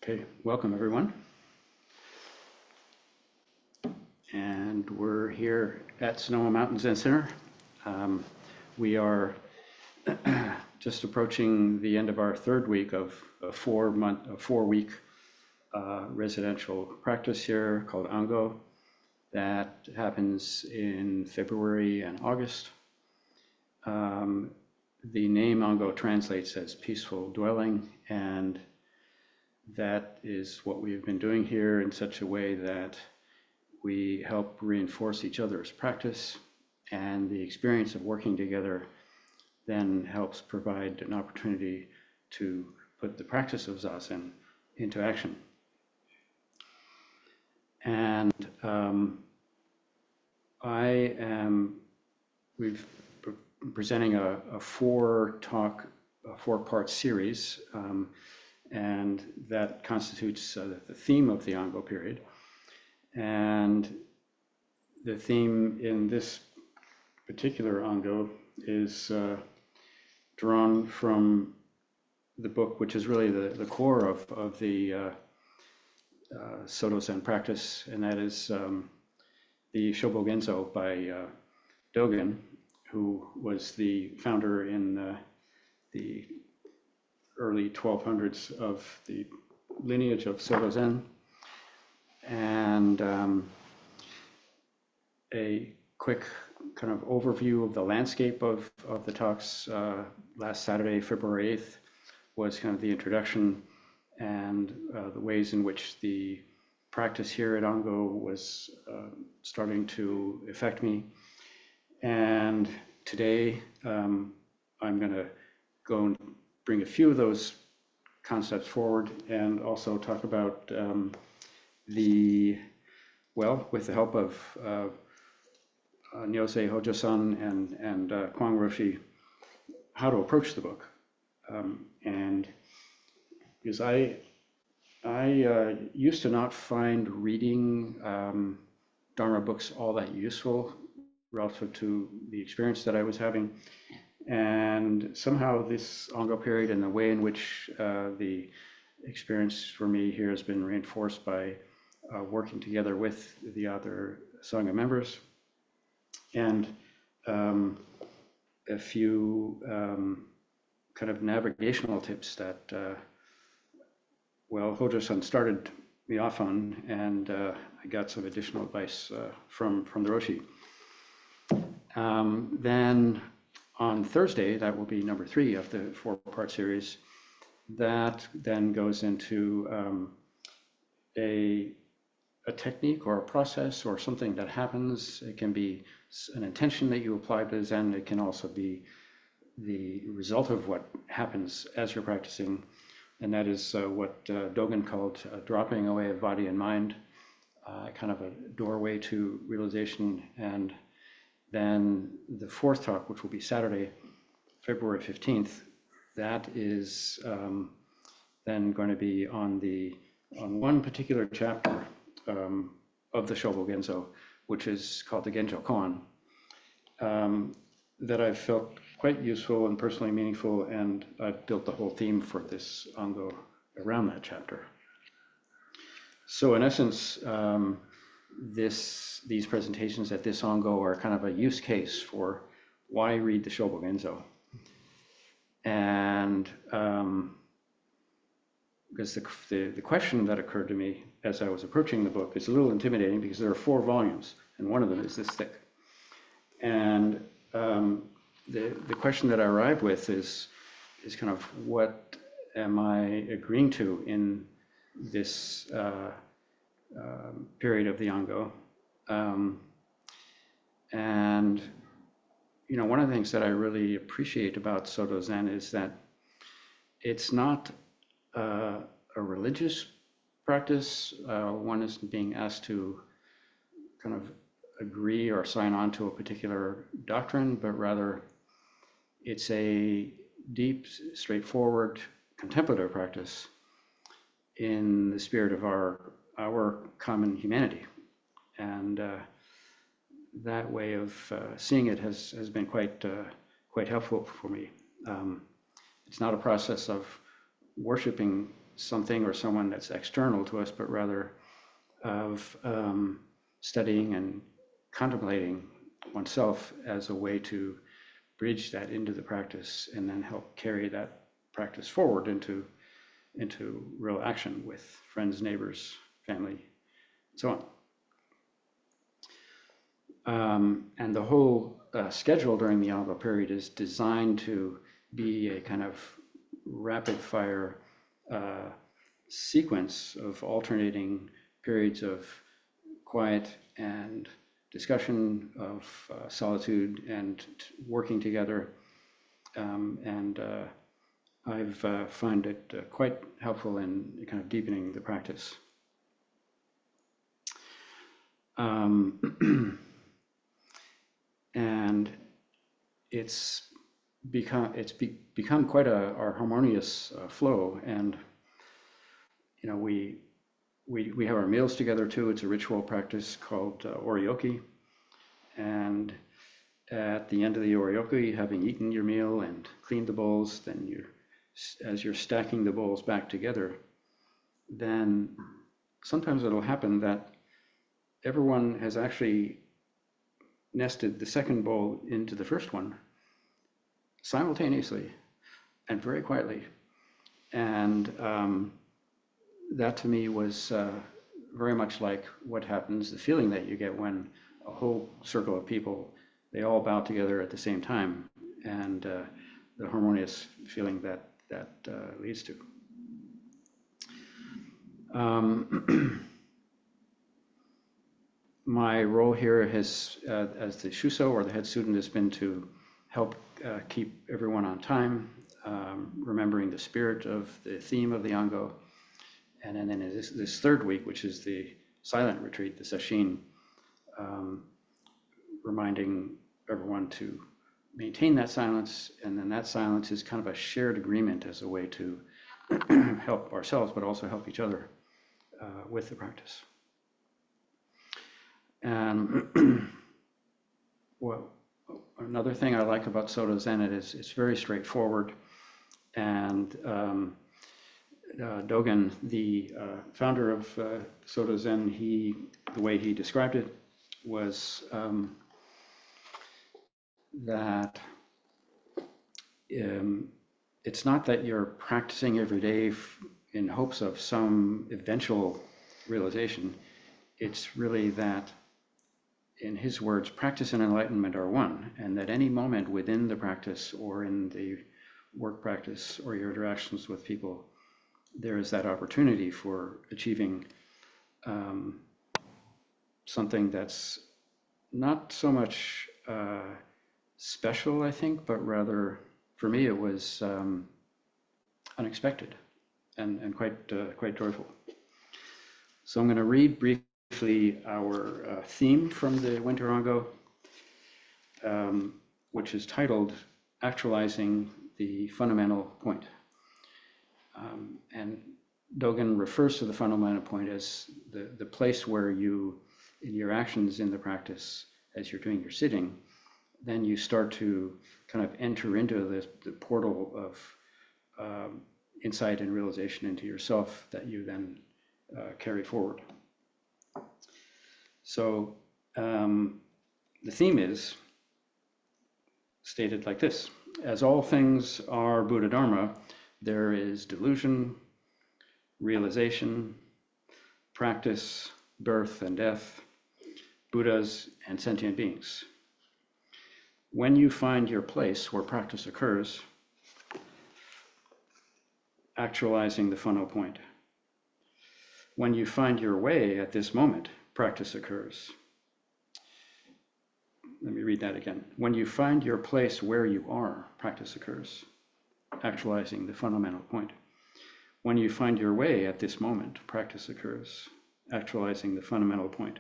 Okay, welcome everyone. And we're here at Sonoma Mountain Zen Center. We are just approaching the end of our third week of a 4-week residential practice here called Ango that happens in February and August. The name Ango translates as peaceful dwelling, and that is what we've been doing here in such a way that we help reinforce each other's practice, and the experience of working together then helps provide an opportunity to put the practice of Zazen into action. And we've presenting a four-part series, and that constitutes the theme of the Ango period. And the theme in this particular Ango is drawn from the book, which is really the core of the Soto Zen practice, and that is the Shobogenzo by Dogen, who was the founder in the early 1200s of the lineage of Soto Zen. And a quick kind of overview of the landscape of the talks last Saturday, February 8th, was kind of the introduction and the ways in which the practice here at Ango was starting to affect me. And today I'm going to go and bring a few of those concepts forward and also talk about with the help of Nyosei Hojo-san and Kwong-roshi, how to approach the book. And because I used to not find reading Dharma books all that useful relative to the experience that I was having. And somehow this Ango period and the way in which the experience for me here has been reinforced by working together with the other Sangha members, and a few kind of navigational tips that, Hojo-san started me off on, and I got some additional advice from the Roshi. Then on Thursday, that will be number 3 of the 4-part series. That then goes into a technique or a process or something that happens. It can be an intention that you apply to Zen. It can also be the result of what happens as you're practicing. And that is what Dogen called dropping away of body and mind, kind of a doorway to realization. And then the 4th talk, which will be Saturday, February 15th, that is then going to be on one particular chapter of the Shobogenzo, which is called the Genjo Koan, that I've felt quite useful and personally meaningful, and I've built the whole theme for this Ango around that chapter. So in essence, these presentations at this Ango are kind of a use case for why read the Shobogenzo. And because the question that occurred to me as I was approaching the book is a little intimidating, because there are 4 volumes, and one of them is this thick. And the question that I arrived with is kind of, what am I agreeing to in this period of the Ango? And one of the things that I really appreciate about Soto Zen is that it's not a religious practice. One isn't being asked to kind of agree or sign on to a particular doctrine, but rather it's a deep, straightforward, contemplative practice in the spirit of our common humanity. And that way of seeing it has been quite helpful for me. It's not a process of worshiping something or someone that's external to us, but rather of studying and contemplating oneself as a way to bridge that into the practice and then help carry that practice forward into real action with friends, neighbors, family, and so on. And the whole schedule during the Ango period is designed to be a kind of rapid fire sequence of alternating periods of quiet and discussion, of solitude and working together. I've found it quite helpful in kind of deepening the practice. And it's become quite a harmonious flow. And you know, we have our meals together too. It's a ritual practice called oryoki. And at the end of the oryoki, having eaten your meal and cleaned the bowls, then as you're stacking the bowls back together, then sometimes it'll happen that everyone has actually nested the second bowl into the first one simultaneously and very quietly. And that to me was very much like what happens, the feeling that you get when a whole circle of people, they all bow together at the same time, and the harmonious feeling that leads to. My role here has, as the Shuso or the head student, has been to help keep everyone on time, remembering the spirit of the theme of the Ango. And then in this third week, which is the silent retreat, the sesshin, reminding everyone to maintain that silence. And then that silence is kind of a shared agreement as a way to help ourselves, but also help each other with the practice. And well, another thing I like about Soto Zen is it's very straightforward. And Dogen, the founder of Soto Zen, the way he described it was that it's not that you're practicing every day in hopes of some eventual realization. It's really that, in his words, practice and enlightenment are one, and that any moment within the practice or in the work practice or your interactions with people, there is that opportunity for achieving something that's not so much special, I think, but rather, for me, it was unexpected and quite joyful. So I'm going to read briefly our theme from the Winter Ango, which is titled Actualizing the Fundamental Point. And Dogen refers to the fundamental point as the place where you, in your actions in the practice, as you're doing your sitting, then you start to kind of enter into the portal of insight and realization into yourself that you then carry forward. So the theme is stated like this: as all things are Buddha Dharma, there is delusion, realization, practice, birth and death, Buddhas and sentient beings. When you find your place where practice occurs, actualizing the fundamental point. When you find your way at this moment, practice occurs. Let me read that again. When you find your place where you are, practice occurs, actualizing the fundamental point. When you find your way at this moment, practice occurs, actualizing the fundamental point.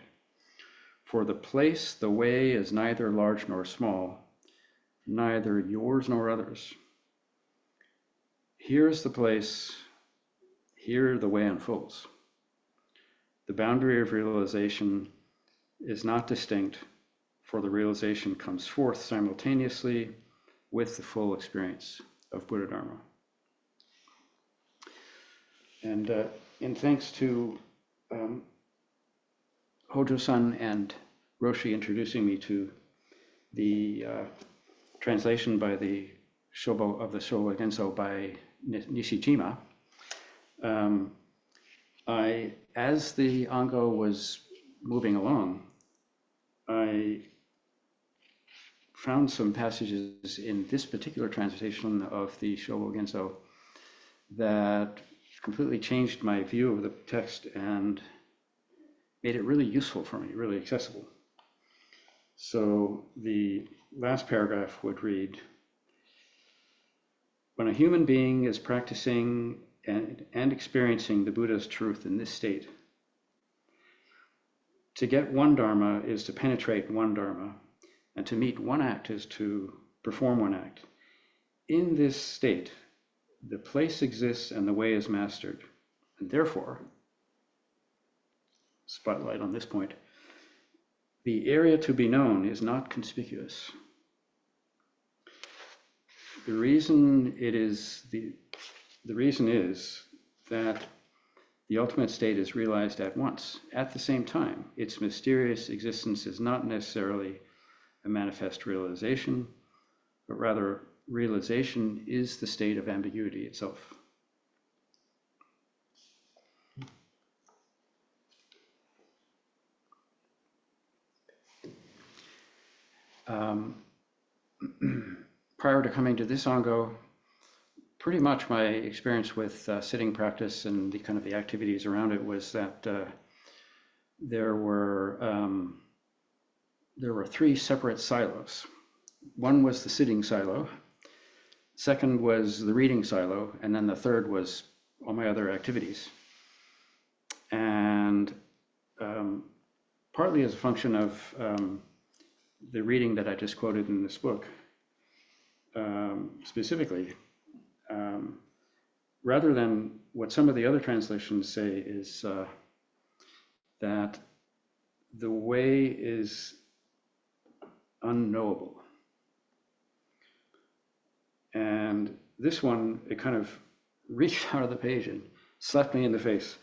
For the place, the way is neither large nor small, neither yours nor others. Here's the place, here the way unfolds. The boundary of realization is not distinct, for the realization comes forth simultaneously with the full experience of Buddha Dharma. And in thanks to Hojo-san and Roshi introducing me to the translation by the Shobogenzo by Nishijima, as the Ango was moving along, I found some passages in this particular translation of the Shobogenzo that completely changed my view of the text and made it really useful for me, really accessible. So the last paragraph would read, when a human being is practicing and experiencing the Buddha's truth in this state, to get one dharma is to penetrate one dharma, and to meet one act is to perform one act. In this state, the place exists and the way is mastered, and therefore, spotlight on this point, the area to be known is not conspicuous. The reason is that the ultimate state is realized at once. At the same time, its mysterious existence is not necessarily a manifest realization, but rather realization is the state of ambiguity itself. Prior to coming to this Ango, pretty much my experience with sitting practice and the kind of the activities around it was that there were 3 separate silos. One was the sitting silo, second was the reading silo, and then the third was all my other activities. And partly as a function of the reading that I just quoted in this book, specifically, rather than what some of the other translations say is that the way is unknowable. And this one, it kind of reached out of the page and slapped me in the face.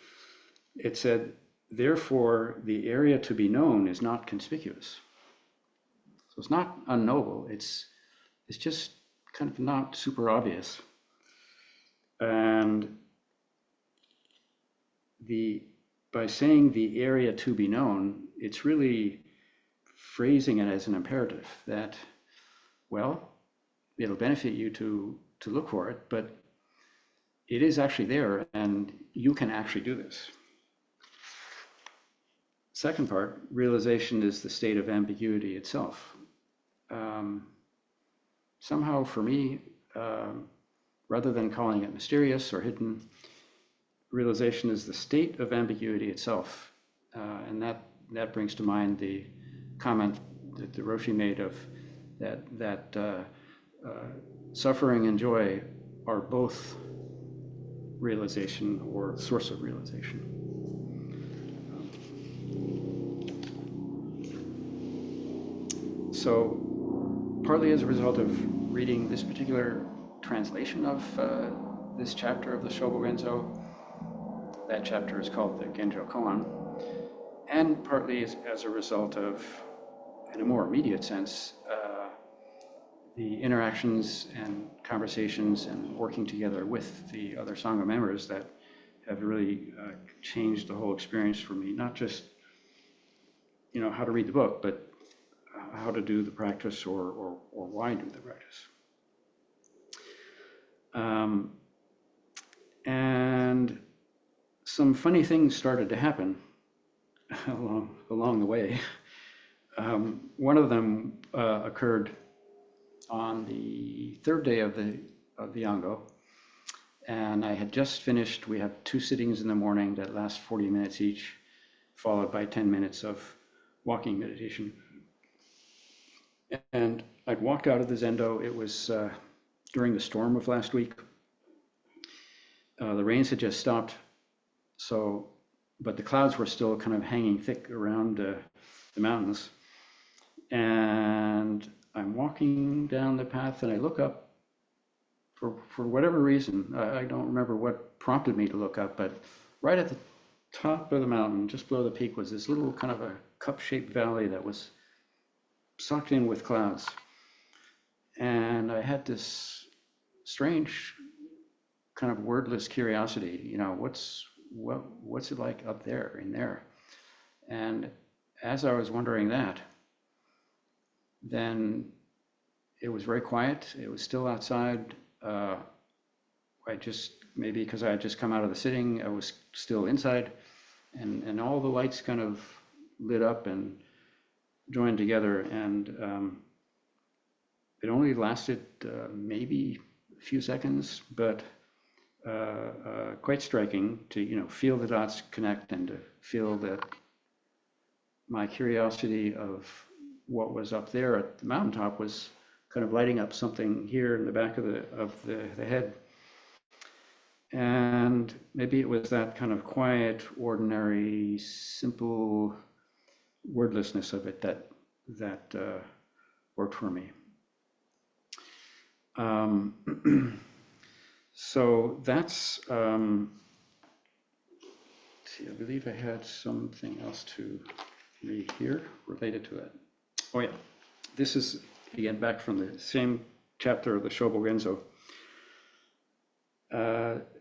It said, therefore, the area to be known is not conspicuous. So it's not unknowable, it's just kind of not super obvious. And by saying the area to be known, it's really phrasing it as an imperative that, well, it'll benefit you to look for it, but it is actually there and you can actually do this. Second part, realization is the state of ambiguity itself. Somehow for me, rather than calling it mysterious or hidden, realization is the state of ambiguity itself. And that brings to mind the comment that the Roshi made of that suffering and joy are both realization or source of realization. So partly as a result of reading this particular translation of this chapter of the Shobogenzo, that chapter is called the Genjo Koan, and partly as a result of, in a more immediate sense, the interactions and conversations and working together with the other Sangha members that have really changed the whole experience for me. Not just, how to read the book, but how to do the practice or why do the practice. And some funny things started to happen along the way. One of them occurred on the 3rd day of the Ango, and I had just finished. We have 2 sittings in the morning that last 40 minutes each, followed by 10 minutes of walking meditation. And I'd walked out of the Zendo. It was during the storm of last week. The rains had just stopped, but the clouds were still kind of hanging thick around the mountains. And I'm walking down the path and I look up for whatever reason, I don't remember what prompted me to look up, but right at the top of the mountain, just below the peak, was this little kind of a cup-shaped valley that was sucked in with clouds. And I had this strange kind of wordless curiosity, what's it like up there in there? And as I was wondering that, then it was very quiet. It was still outside. Maybe because I had just come out of the sitting, I was still inside, and all the lights kind of lit up and joined together, and it only lasted maybe a few seconds, but quite striking to feel the dots connect and to feel that my curiosity of what was up there at the mountaintop was kind of lighting up something here in the back of the head. And maybe it was that kind of quiet, ordinary, simple wordlessness of it that worked for me. So that's, see, I believe I had something else to read here related to that. Oh yeah, this is, again, back from the same chapter of the Shobogenzo.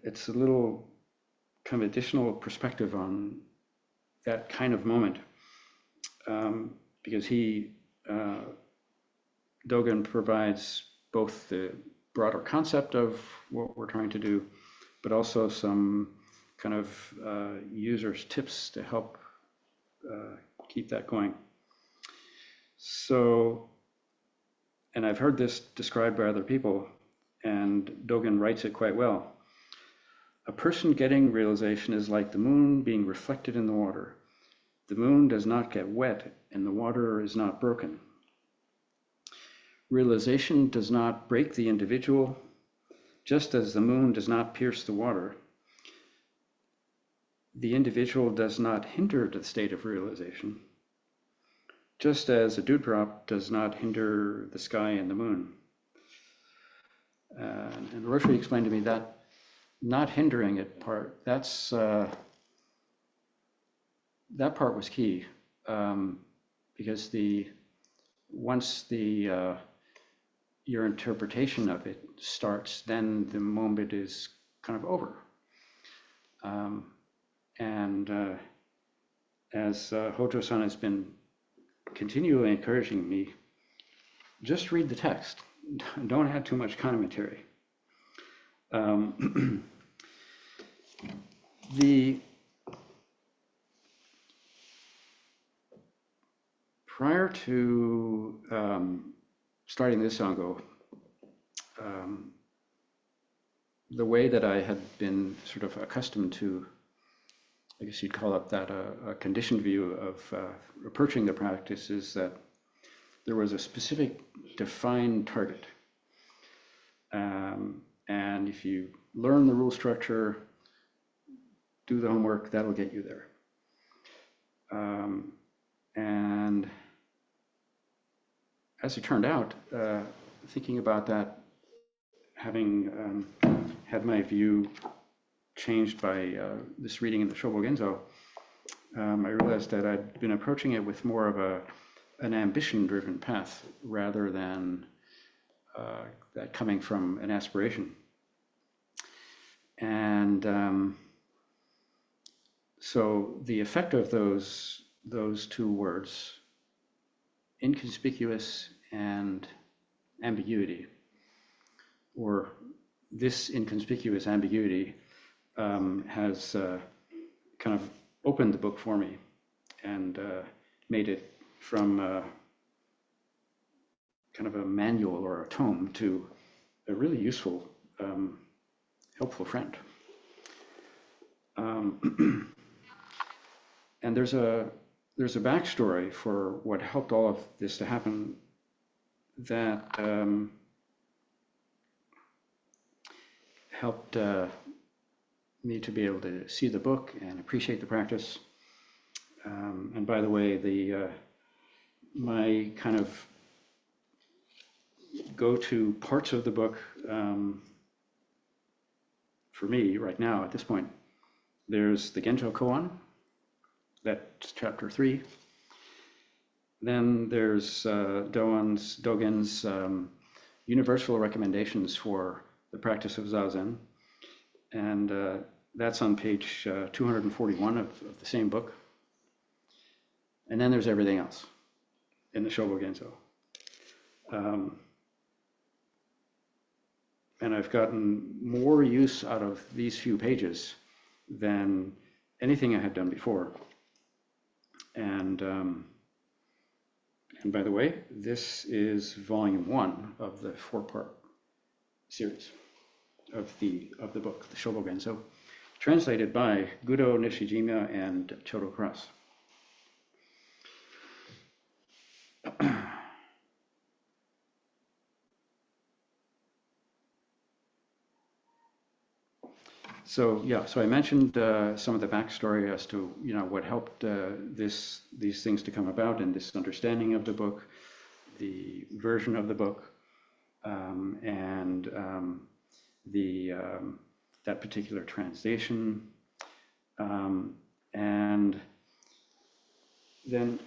It's a little kind of additional perspective on that kind of moment, because Dogen provides both the broader concept of what we're trying to do, but also some kind of users' tips to help keep that going. So, and I've heard this described by other people, and Dogen writes it quite well. A person getting realization is like the moon being reflected in the water. The moon does not get wet, and the water is not broken. Realization does not break the individual, just as the moon does not pierce the water. The individual does not hinder the state of realization, just as a dewdrop does not hinder the sky and the moon. And Roshi explained to me that not hindering it part, that part was key, because once your interpretation of it starts, then the moment is kind of over. As Hojo-san has been continually encouraging me, just read the text. Don't add too much commentary. Prior to starting this Ango, the way that I had been sort of accustomed to, I guess you'd call it that, a conditioned view of approaching the practice, is that there was a specific defined target. And if you learn the rule structure, do the homework, that'll get you there. And as it turned out, thinking about that, having had my view changed by this reading in the Shobogenzo, I realized that I'd been approaching it with more of an ambition-driven path rather than that coming from an aspiration. And so the effect of those two words, inconspicuous and ambiguity, or this inconspicuous ambiguity, has kind of opened the book for me and made it from kind of a manual or a tome to a really useful, helpful friend. And there's a backstory for what helped all of this to happen, that helped me to be able to see the book and appreciate the practice. And by the way, my kind of go-to parts of the book for me right now at this point. There's the Gento Koan, that's chapter 3. Then there's Dogen's universal recommendations for the practice of Zazen. And that's on page 241 of the same book. And then there's everything else in the Shobogenzo. And I've gotten more use out of these few pages than anything I had done before. And by the way, this is volume 1 of the 4-part series of the book, the Shobogenzo, translated by Gudo Nishijima and Chodo Cross. So yeah, so I mentioned some of the backstory as to what helped these things to come about, and this understanding of the book, the version of the book, and that particular translation, and then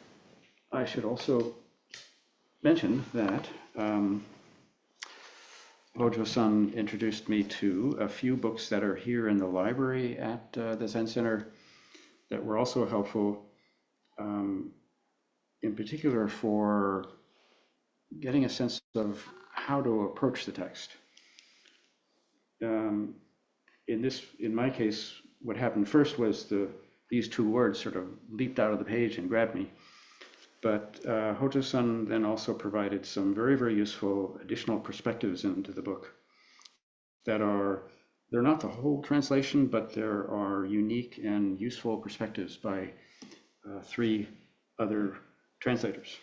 I should also mention that Hojo-san introduced me to a few books that are here in the library at the Zen Center that were also helpful, in particular for getting a sense of how to approach the text. In my case, what happened first was these two words sort of leaped out of the page and grabbed me. But Hojo-san then also provided some very, very useful additional perspectives into the book they're not the whole translation, but there are unique and useful perspectives by 3 other translators.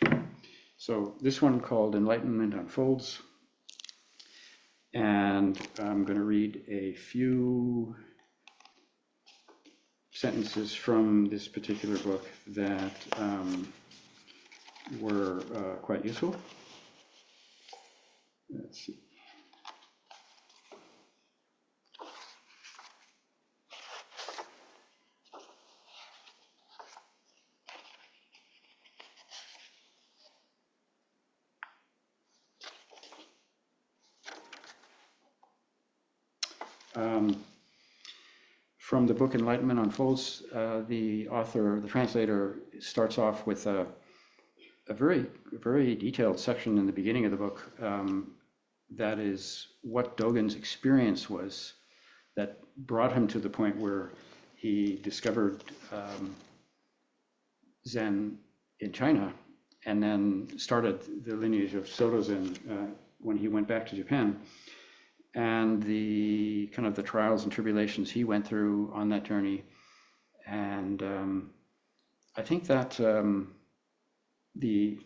So this one called Enlightenment Unfolds, and I'm going to read a few sentences from this particular book that were quite useful. Let's see. From the book Enlightenment Unfolds, the author, the translator, starts off with a very, very detailed section in the beginning of the book that is what Dogen's experience was that brought him to the point where he discovered Zen in China and then started the lineage of Soto Zen when he went back to Japan, and the kind of the trials and tribulations he went through on that journey. And I think that the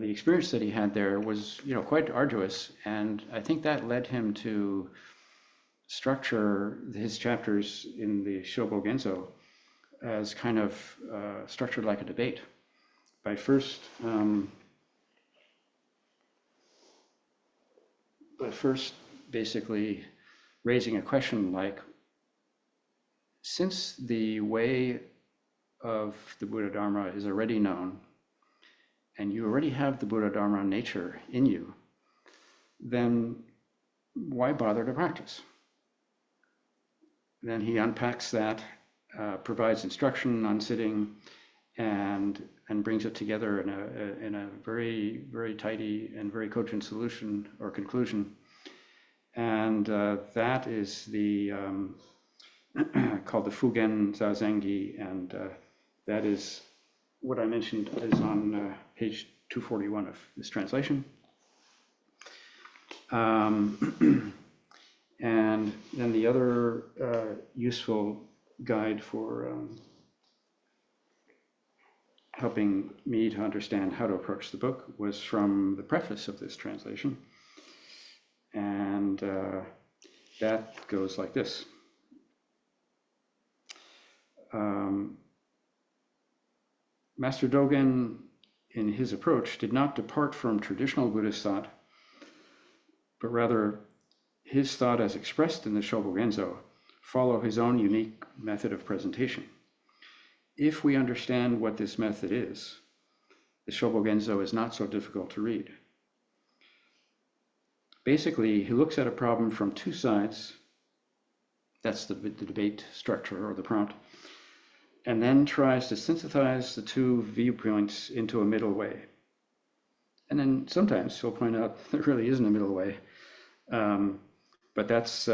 experience that he had there was, quite arduous, and I think that led him to structure his chapters in the Shobogenzo as kind of structured like a debate. By first basically raising a question like, since the way of the Buddha Dharma is already known, and you already have the Buddha Dharma nature in you, then why bother to practice? Then he unpacks that, provides instruction on sitting, and brings it together in a very, very tidy and very cogent solution or conclusion. And that is the called the Fugen Zazengi, and that is what I mentioned is on page 241 of this translation. And then the other useful guide for helping me to understand how to approach the book was from the preface of this translation. And that goes like this. Master Dogen, in his approach, did not depart from traditional Buddhist thought, but rather his thought as expressed in the Shobogenzo follow his own unique method of presentation. If we understand what this method is, the Shobogenzo is not so difficult to read. Basically, he looks at a problem from two sides. That's the debate structure or the prompt, and then tries to synthesize the two viewpoints into a middle way. And then sometimes he'll point out there really isn't a middle way, but that's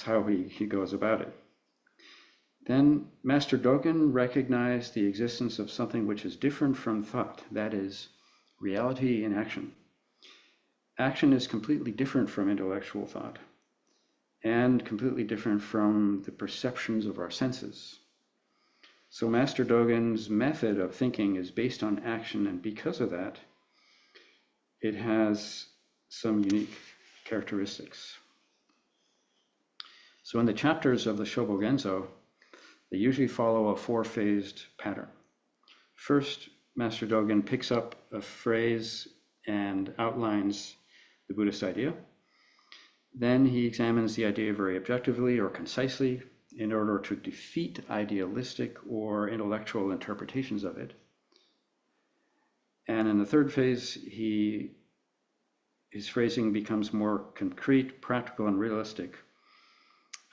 how he goes about it. Then Master Dogen recognized the existence of something which is different from thought, that is, reality in action. Action is completely different from intellectual thought and completely different from the perceptions of our senses. So Master Dogen's method of thinking is based on action, and because of that, it has some unique characteristics. So in the chapters of the Shobogenzo, they usually follow a four-phased pattern. First, Master Dogen picks up a phrase and outlines the Buddhist idea. Then he examines the idea very objectively or concisely in order to defeat idealistic or intellectual interpretations of it. And in the third phase, his phrasing becomes more concrete, practical, and realistic,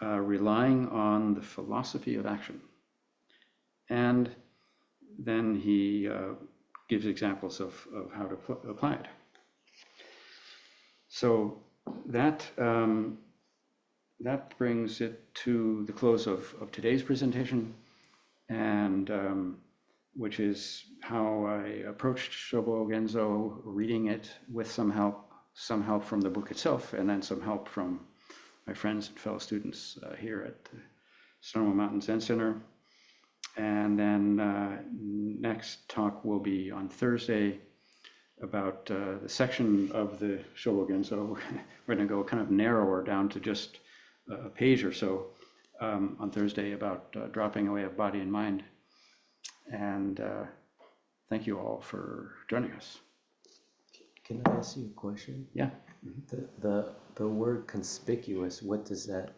relying on the philosophy of action. And then he gives examples of how to apply it. So that brings it to the close of today's presentation, and which is how I approached Shobogenzo, reading it with some help from the book itself, and then some help from my friends and fellow students here at the Sonoma Mountain Zen Center. And then next talk will be on Thursday about the section of the Shobogenzo. We're going to go kind of narrower down to just a page or so on Thursday about dropping away of body and mind. And thank you all for joining us. Can I ask you a question? Yeah. The word conspicuous, what does that,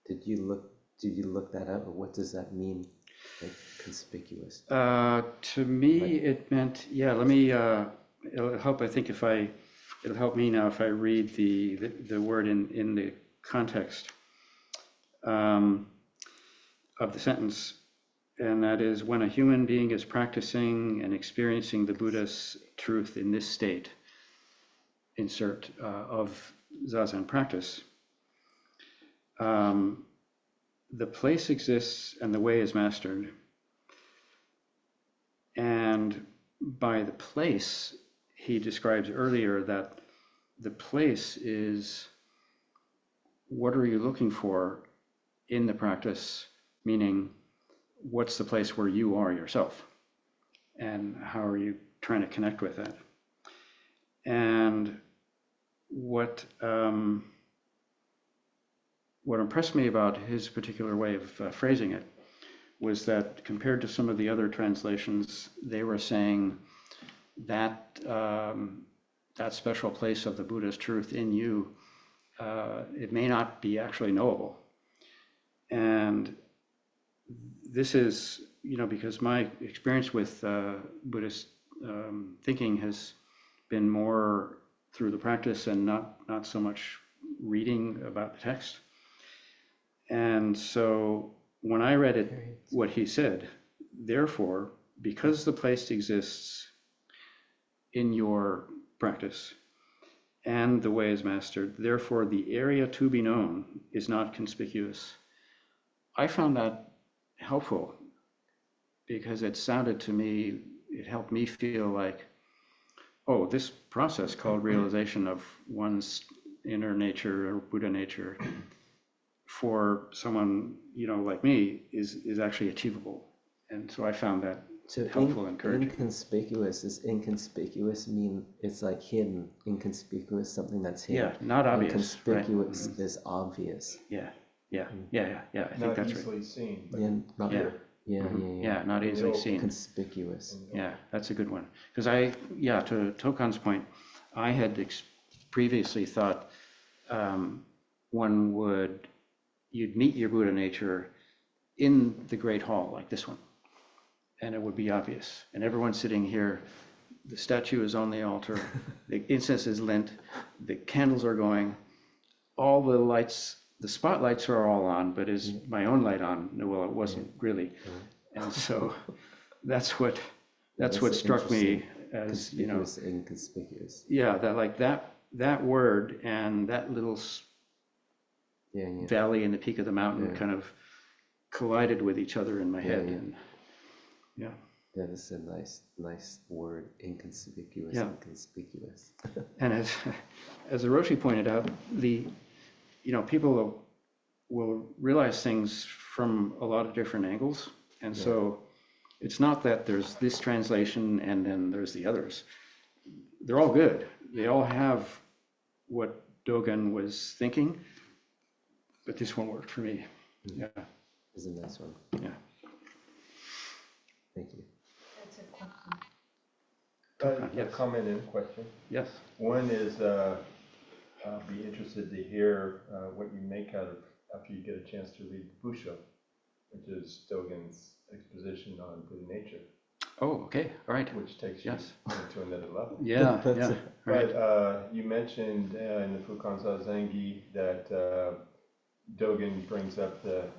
did you look that up, or what does that mean, like conspicuous? To me, it meant, yeah, let me, it'll help, I think, it'll help me now if I read the word in the context of the sentence. And that is, when a human being is practicing and experiencing the Buddha's truth in this state, insert of Zazen practice, the place exists and the way is mastered. And by the place, he describes earlier that the place is, what are you looking for in the practice? Meaning, what's the place where you are yourself? And how are you trying to connect with that? And what impressed me about his particular way of phrasing it was that compared to some of the other translations, they were saying that that special place of the Buddha's truth in you, it may not be actually knowable. And this is, because my experience with Buddhist thinking has been more through the practice and not so much reading about the text. And so when I read it, what he said, therefore, because the place exists in your practice and the way is mastered, therefore the area to be known is not conspicuous. I found that helpful because it sounded to me, it helped me feel like, oh, this process called realization of one's inner nature or Buddha nature for someone, like me is actually achievable. And so I found that helpful and encouraging. Inconspicuous mean it's like hidden. Inconspicuous, something that's hidden. Yeah, not obvious. Inconspicuous is obvious. Yeah. I think not that's easily right. seen. But Yeah, not easily seen. Conspicuous. Yeah, that's a good one. Because to Tokan's point, I had previously thought you'd meet your Buddha nature in the Great Hall, like this one, and it would be obvious. And everyone sitting here, the statue is on the altar, the incense is lit, the candles are going, all the lights, the spotlights are all on, but is my own light on? No, well, it wasn't really. And so that's what struck me as, you know, conspicuous and inconspicuous. yeah, that word and that little valley in the peak of the mountain kind of collided with each other in my head. And yeah. Yeah, that's a nice word, inconspicuous and conspicuous. And as Roshi pointed out, people will realize things from a lot of different angles. And so it's not that there's this translation and then there's the others. They're all good. They all have what Dogen was thinking, but this one worked for me. Yeah. It's a nice one. Yeah. Thank you. That's a question. A comment and a question. Yes. One is, I'll be interested to hear what you make out of after you get a chance to read Busho, which is Dogen's exposition on Buddha nature. Oh, okay. All right. Which takes you to another level. Yeah, yeah. Right. But you mentioned in the Fukan Zazengi that Dogen brings up the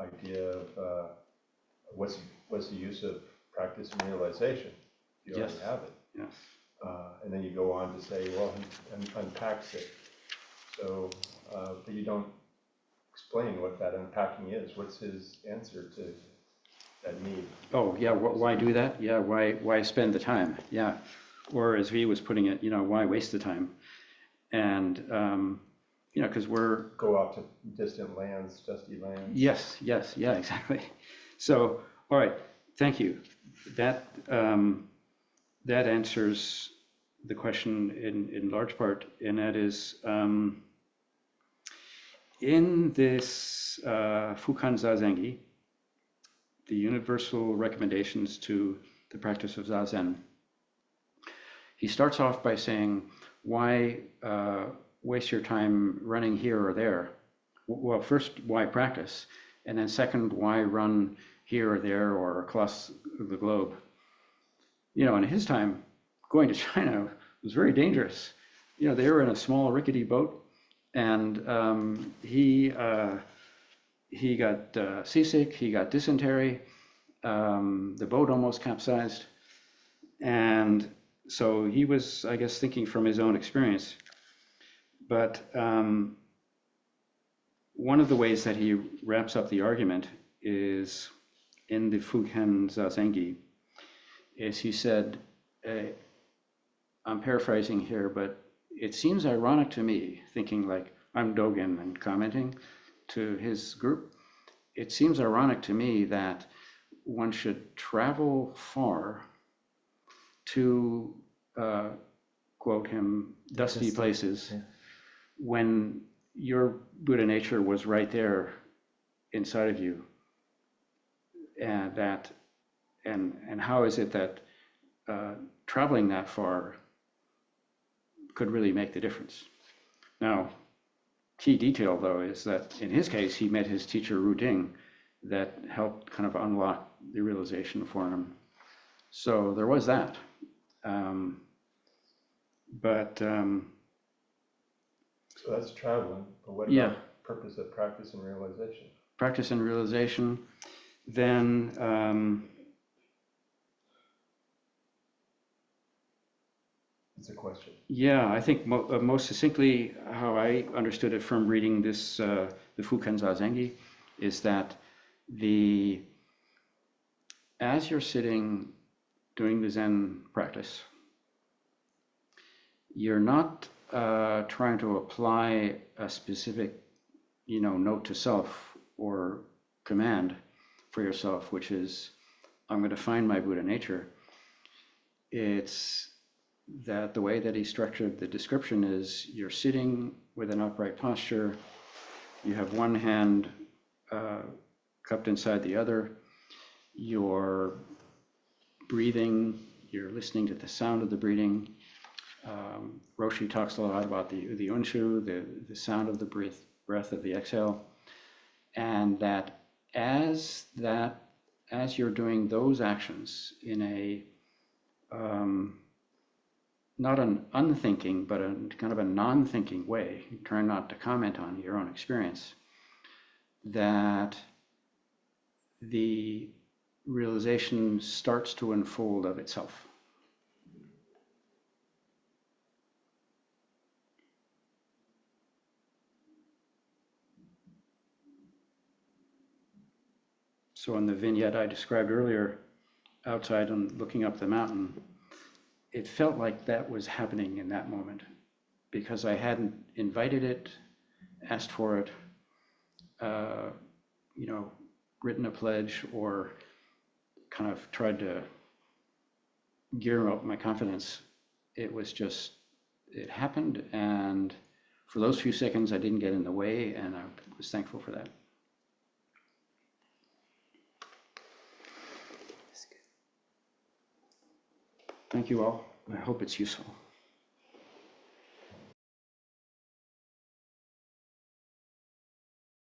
idea of what's the use of practice and realization. You already have it. Yes. And then you go on to say, well, he unpacks it. So, but you don't explain what that unpacking is. What's his answer to that need? Oh, yeah. Why do that? Yeah. Why spend the time? Yeah. Or as V was putting it, why waste the time? And because we're go off to distant lands, dusty lands. Yes. Yeah. Exactly. So, all right. Thank you. That answers the question in large part, and that is in this Fukan Zazengi, the universal recommendations to the practice of Zazen. He starts off by saying, why waste your time running here or there? Well, first, why practice? And then second, why run here or there or across the globe? In his time, going to China was very dangerous. They were in a small rickety boat, and he got seasick, he got dysentery, the boat almost capsized, and so he was, I guess, thinking from his own experience. But one of the ways that he wraps up the argument is in the Fukan Zazengi, is he said, I'm paraphrasing here, but it seems ironic to me, thinking like I'm Dogen and commenting to his group, it seems ironic to me that one should travel far to, quote him, dusty places when your Buddha nature was right there inside of you. And how is it that traveling that far could really make the difference? Now, key detail though is that in his case, he met his teacher Ru Ding that helped kind of unlock the realization for him. So there was that. So that's traveling, but what about purpose of practice and realization? Practice and realization, then it's a question. Yeah, I think most succinctly how I understood it from reading this, the Fukan Zazengi, is that as you're sitting doing the Zen practice, you're not trying to apply a specific, note to self or command for yourself, which is, I'm going to find my Buddha nature. It's that the way that he structured the description is you're sitting with an upright posture, you have one hand cupped inside the other, you're breathing, you're listening to the sound of the breathing, Roshi talks a lot about the unshu, the sound of the breath of the exhale, and as you're doing those actions in a not an unthinking, but a kind of a non-thinking way, trying not to comment on your own experience, that the realization starts to unfold of itself. So in the vignette I described earlier, outside and looking up the mountain, it felt like that was happening in that moment because I hadn't invited it, asked for it, written a pledge or kind of tried to gear up my confidence. It was just, it happened, and for those few seconds I didn't get in the way, and I was thankful for that. Thank you all. I hope it's useful.